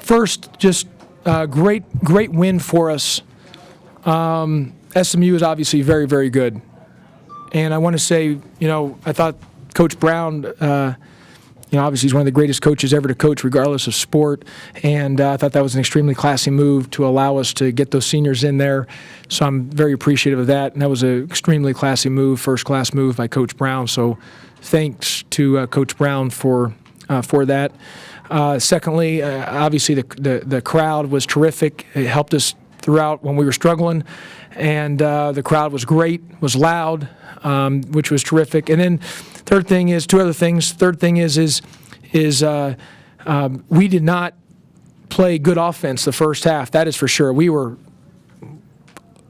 First, just great win for us. SMU is obviously very, very good. And I want to say, I thought Coach Brown, obviously he's one of the greatest coaches ever to coach regardless of sport. And I thought that was an extremely classy move to allow us to get those seniors in there. So I'm very appreciative of that. And that was an extremely classy move, first-class move by Coach Brown. So thanks to Coach Brown for that. Secondly, obviously the crowd was terrific. It helped us throughout when we were struggling, and the crowd was great, was loud, which was terrific. And then two other things. Third thing is we did not play good offense the first half. That is for sure. We were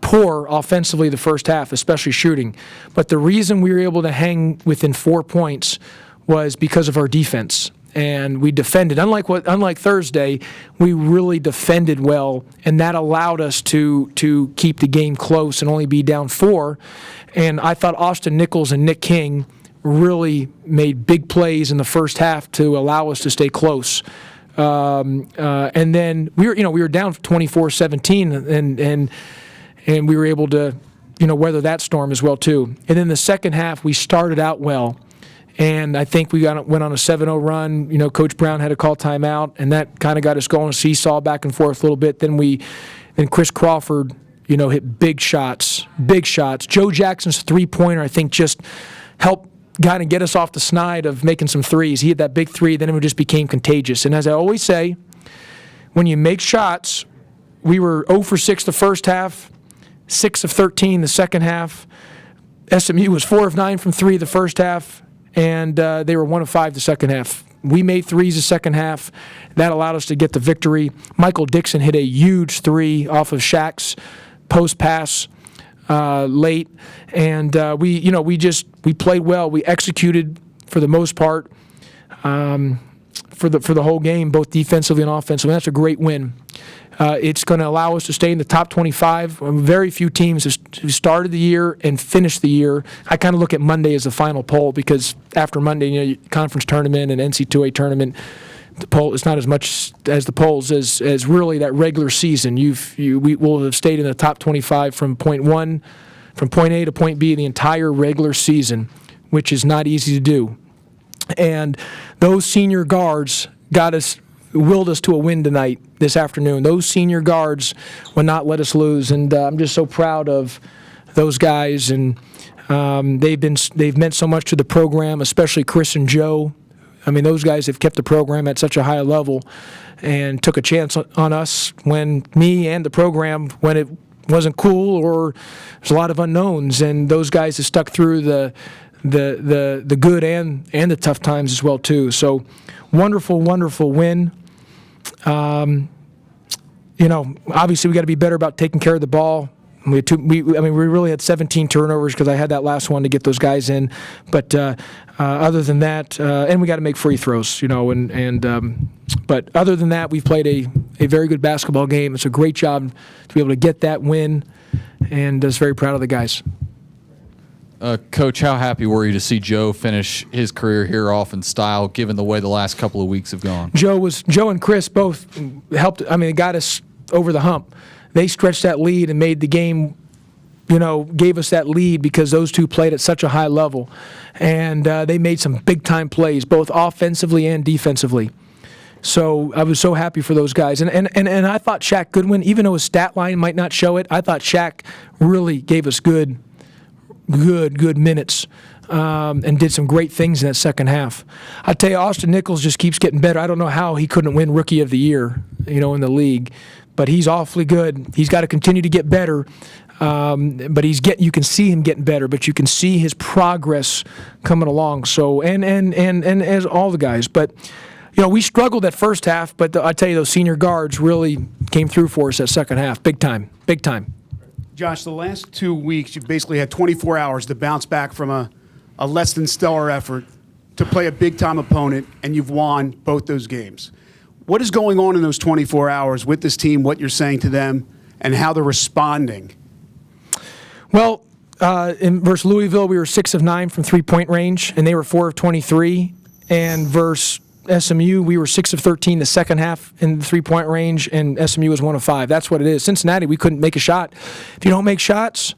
poor offensively the first half, especially shooting. But the reason we were able to hang within 4 points was because of our defense. And we defended. Unlike Thursday, we really defended well, and that allowed us to keep the game close and only be down 4. And I thought Austin Nichols and Nick King really made big plays in the first half to allow us to stay close. And then we were down 24-17, and we were able to weather that storm as well too. And then the second half, we started out well. And I think we went on a 7-0 run. Coach Brown had to call timeout, and that kind of got us going. Seesaw back and forth a little bit. Then Chris Crawford, hit big shots. Joe Jackson's three-pointer, I think, just helped kind of get us off the snide of making some threes. He hit that big three, then it just became contagious. And as I always say, when you make shots, we were 0 for 6 the first half, 6 of 13 the second half. SMU was 4 of 9 from 3 the first half. And they were 1 of 5 the second half. We made threes the second half. That allowed us to get the victory. Michael Dixon hit a huge three off of Shaq's post pass late, and we played well. We executed for the most part for the whole game, both defensively and offensively. That's a great win. It's going to allow us to stay in the top 25. Very few teams who started the year and finished the year. I kind of look at Monday as the final poll because after Monday, conference tournament and NC2A tournament, the poll is not as much as the polls as really that regular season. We will have stayed in the top 25 from point A to point B the entire regular season, which is not easy to do. And those senior guards willed us to a win tonight, this afternoon. Those senior guards would not let us lose, and I'm just so proud of those guys. And they've meant so much to the program, especially Chris and Joe. I mean, those guys have kept the program at such a high level and took a chance on us when the program when it wasn't cool or there's a lot of unknowns. And those guys have stuck through the good and the tough times as well too. So wonderful win. Obviously we got to be better about taking care of the ball. We really had 17 turnovers because I had that last one to get those guys in. But other than that, and we got to make free throws, but other than that, we've played a very good basketball game. It's a great job to be able to get that win, and just very proud of the guys. Coach, how happy were you to see Joe finish his career here off in style, given the way the last couple of weeks have gone? Joe and Chris both helped. They got us over the hump. They stretched that lead and made the game, gave us that lead because those two played at such a high level. And they made some big-time plays, both offensively and defensively. So I was so happy for those guys. And I thought Shaq Goodwin, even though his stat line might not show it, I thought Shaq really gave us good minutes and did some great things in that second half. I tell you, Austin Nichols just keeps getting better. I don't know how he couldn't win Rookie of the Year, in the league, but he's awfully good. He's got to continue to get better, but you can see him getting better, but you can see his progress coming along. So and as all the guys, but we struggled that first half, but I tell you, those senior guards really came through for us that second half, big time. Josh, the last 2 weeks, you've basically had 24 hours to bounce back from a less than stellar effort to play a big-time opponent, and you've won both those games. What is going on in those 24 hours with this team, what you're saying to them, and how they're responding? Well, in versus Louisville, we were 6 of 9 from three-point range, and they were 4 of 23. And versus SMU, we were 6 of 13 the second half in the three-point range, and SMU was 1 of 5. That's what it is. Cincinnati, we couldn't make a shot. If you don't make shots,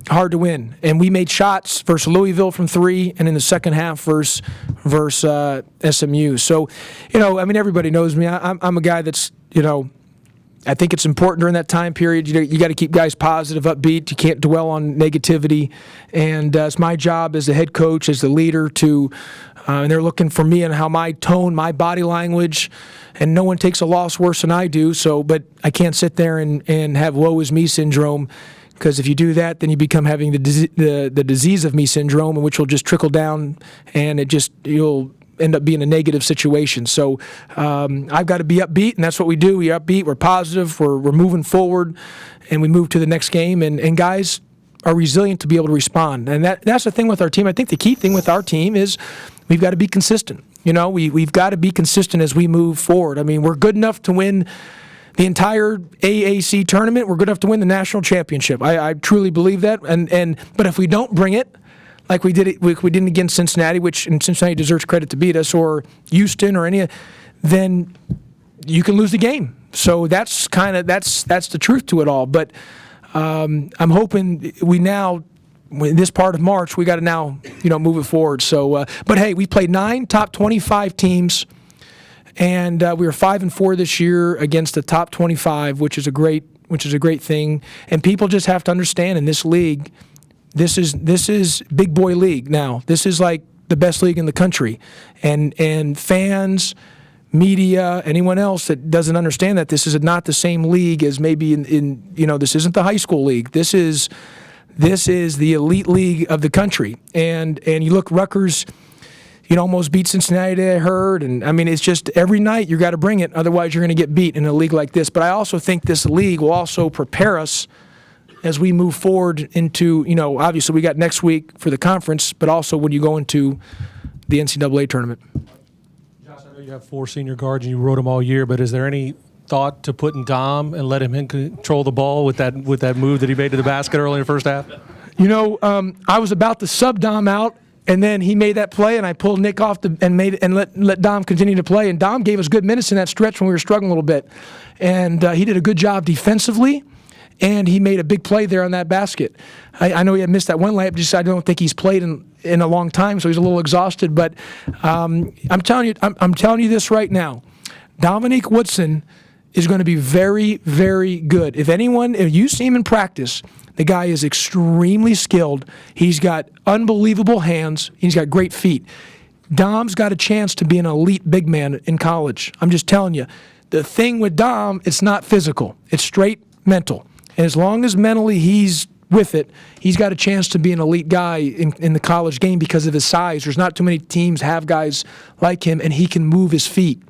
hard to win. And we made shots versus Louisville from 3, and in the second half versus SMU. So, everybody knows me. I'm a guy that's, I think it's important during that time period. You got to keep guys positive, upbeat. You can't dwell on negativity. And it's my job as the head coach, as the leader, to and they're looking for me and how my tone, my body language, and no one takes a loss worse than I do. So, but I can't sit there and have woe is me syndrome, because if you do that, then you become having the disease of me syndrome, which will just trickle down, and you'll end up being a negative situation. So I've got to be upbeat, and that's what we do. We're upbeat, we're positive, we're moving forward, and we move to the next game. And guys are resilient to be able to respond. And that's the thing with our team. I think the key thing with our team is we've got to be consistent. We've got to be consistent as we move forward. I mean, we're good enough to win the entire AAC tournament. We're good enough to win the national championship. I truly believe that. But if we don't bring it, like we didn't against Cincinnati, and Cincinnati deserves credit to beat us, or Houston or any, then you can lose the game. So that's the truth to it all. But I'm hoping in this part of March, we got to now move it forward. So, but hey, we played 9 top 25 teams, and we were 5-4 this year against the top 25, which is a great thing. And people just have to understand, in this league, this is big boy league now. This is like the best league in the country, and fans, media, anyone else that doesn't understand that this is not the same league as maybe in this isn't the high school league. This is the elite league of the country. And you look, Rutgers, almost beat Cincinnati today, I heard. And I mean, it's just every night you got to bring it. Otherwise, you're going to get beat in a league like this. But I also think this league will also prepare us as we move forward into, obviously we got next week for the conference, but also when you go into the NCAA tournament. Josh, I know you have 4 senior guards and you rode them all year, but is there any thought to putting Dom and let him control the ball with that move that he made to the basket early in the first half? I was about to sub Dom out, and then he made that play, and I pulled Nick off and let Dom continue to play. And Dom gave us good minutes in that stretch when we were struggling a little bit, and he did a good job defensively. And he made a big play there on that basket. I know he had missed that one layup. Just I don't think he's played in a long time, so he's a little exhausted. But I'm telling you this right now. Dominique Woodson is going to be very, very good. If you see him in practice, the guy is extremely skilled. He's got unbelievable hands. He's got great feet. Dom's got a chance to be an elite big man in college. I'm just telling you. The thing with Dom, it's not physical. It's straight mental. And as long as mentally he's with it, he's got a chance to be an elite guy in the college game because of his size. There's not too many teams have guys like him, and he can move his feet.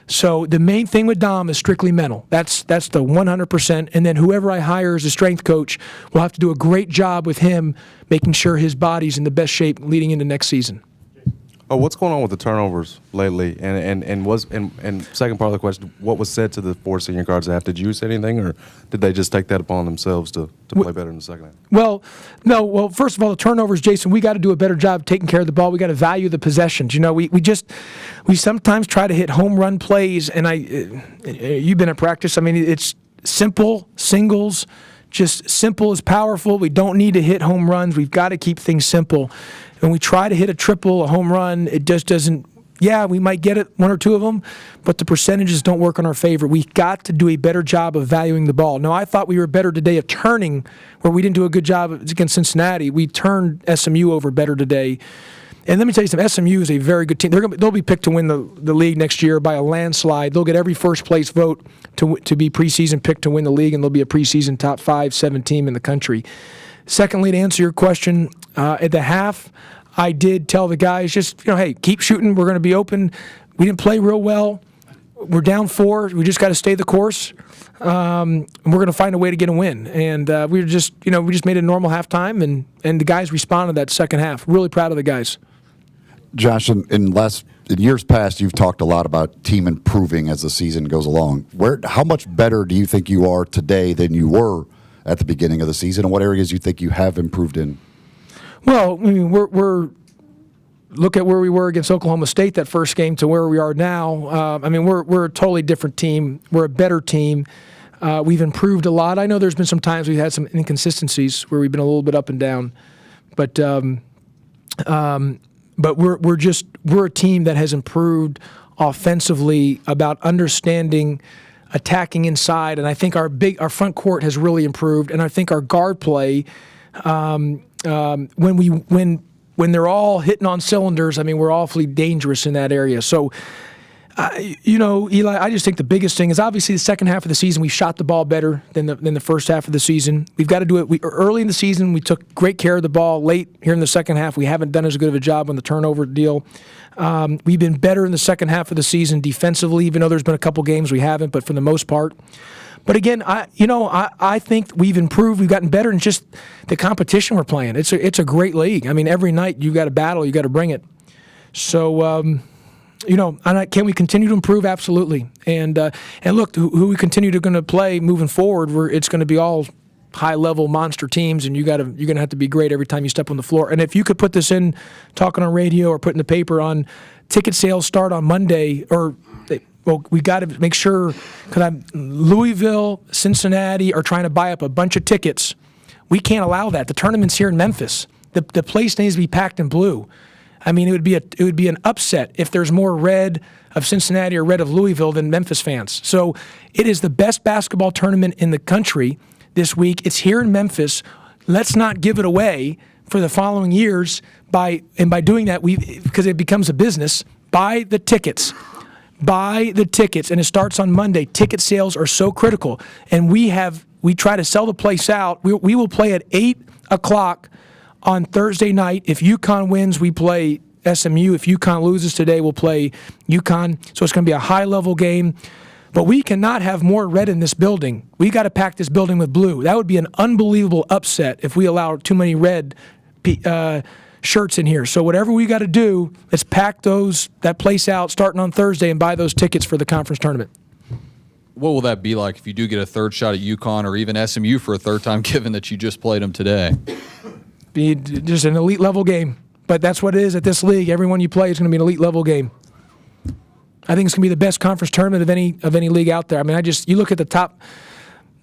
So the main thing with Dom is strictly mental. That's the 100%. And then whoever I hire as a strength coach will have to do a great job with him, making sure his body's in the best shape leading into next season. Oh, what's going on with the turnovers lately? And second part of the question, what was said to the 4 senior guards after? Did you say anything, or did they just take that upon themselves to play better in the second half? Well, no. Well, first of all, the turnovers, Jason, we got to do a better job taking care of the ball. We got to value the possessions. We sometimes try to hit home run plays, and you've been at practice. I mean, it's simple singles. Just simple is powerful. We don't need to hit home runs. We've got to keep things simple. When we try to hit a triple, a home run, it just doesn't. Yeah, we might get it, 1 or 2 of them, but the percentages don't work in our favor. We've got to do a better job of valuing the ball. Now, I thought we were better today of turning, where we didn't do a good job against Cincinnati. We turned SMU over better today. And let me tell you something, SMU is a very good team. They'll be picked to win the league next year by a landslide. They'll get every first-place vote to be preseason picked to win the league, and they'll be a preseason top 5-7 team in the country. Secondly, to answer your question, at the half, I did tell the guys, just, hey, keep shooting. We're going to be open. We didn't play real well. We're down 4. We just got to stay the course. And we're going to find a way to get a win. And we just made a normal halftime, and the guys responded that second half. Really proud of the guys. Josh, in years past, you've talked a lot about team improving as the season goes along. How much better do you think you are today than you were at the beginning of the season, and what areas you think you have improved in? Well, I mean, we're look at where we were against Oklahoma State that first game to where we are now. I mean, we're a totally different team. We're a better team. We've improved a lot. I know there's been some times we've had some inconsistencies where we've been a little bit up and down, but we're a team that has improved offensively about understanding attacking inside, and I think our front court has really improved, and I think our guard play when they're all hitting on cylinders, I mean, we're awfully dangerous in that area. So, Eli, I just think the biggest thing is obviously the second half of the season we shot the ball better than the first half of the season. We've got to do it. Early in the season we took great care of the ball. Late here in the second half we haven't done as good of a job on the turnover deal. We've been better in the second half of the season defensively, even though there's been a couple games we haven't, but for the most part. But again, I think we've improved. We've gotten better in just the competition we're playing. It's a great league. I mean, every night you got to battle. You got to bring it. So, can we continue to improve? Absolutely. And look, who we continue to going to play moving forward, it's going to be all high-level monster teams, and you're going to have to be great every time you step on the floor. And if you could put this in, talking on radio or putting the paper on, ticket sales start on Monday, well, we got to make sure, because Louisville, Cincinnati are trying to buy up a bunch of tickets. We can't allow that. The tournament's here in Memphis. The place needs to be packed in blue. I mean, it would be an upset if there's more red of Cincinnati or red of Louisville than Memphis fans. So it is the best basketball tournament in the country this week. It's here in Memphis. Let's not give it away for the following years by doing that, because it becomes a business. Buy the tickets. Buy the tickets, and it starts on Monday. Ticket sales are so critical, and we try to sell the place out. We will play at 8 o'clock on Thursday night. If UConn wins, we play SMU. If UConn loses today, we'll play UConn. So it's going to be a high-level game. But we cannot have more red in this building. We got to pack this building with blue. That would be an unbelievable upset if we allow too many red shirts in here. So whatever we got to do, let's pack that place out starting on Thursday and buy those tickets for the conference tournament. What will that be like if you do get a third shot at UConn or even SMU for a third time, given that you just played them today? Be just an elite level game. But that's what it is at this league. Everyone you play is going to be an elite level game. I think it's going to be the best conference tournament of any league out there. I mean, you look at the top.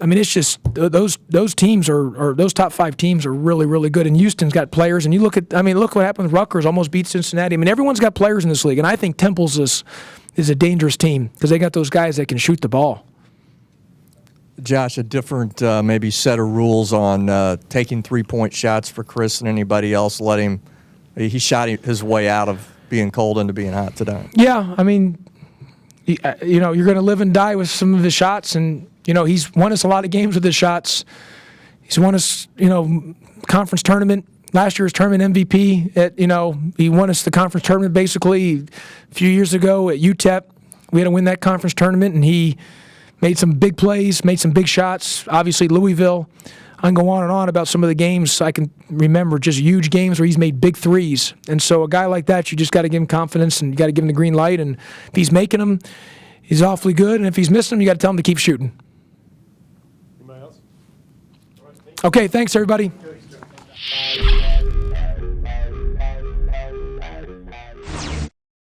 I mean, it's just those teams or those top 5 teams are really, really good. And Houston's got players. And you look what happened with Rutgers, almost beat Cincinnati. I mean, everyone's got players in this league. And I think Temple's is a dangerous team because they got those guys that can shoot the ball. Josh, a different maybe set of rules on taking 3-point shots for Chris and anybody else. He shot his way out of being cold into being hot today. Yeah, I mean, you're going to live and die with some of his shots, and he's won us a lot of games with his shots. He's won us, conference tournament. Last year's tournament MVP. He won us the conference tournament basically a few years ago at UTEP. We had to win that conference tournament, and he made some big plays, made some big shots. Obviously, Louisville. I can go on and on about some of the games I can remember, just huge games where he's made big threes. And so a guy like that, you just got to give him confidence and you got to give him the green light. And if he's making them, he's awfully good. And if he's missing them, you got to tell him to keep shooting. Anybody else? Okay, thanks, everybody.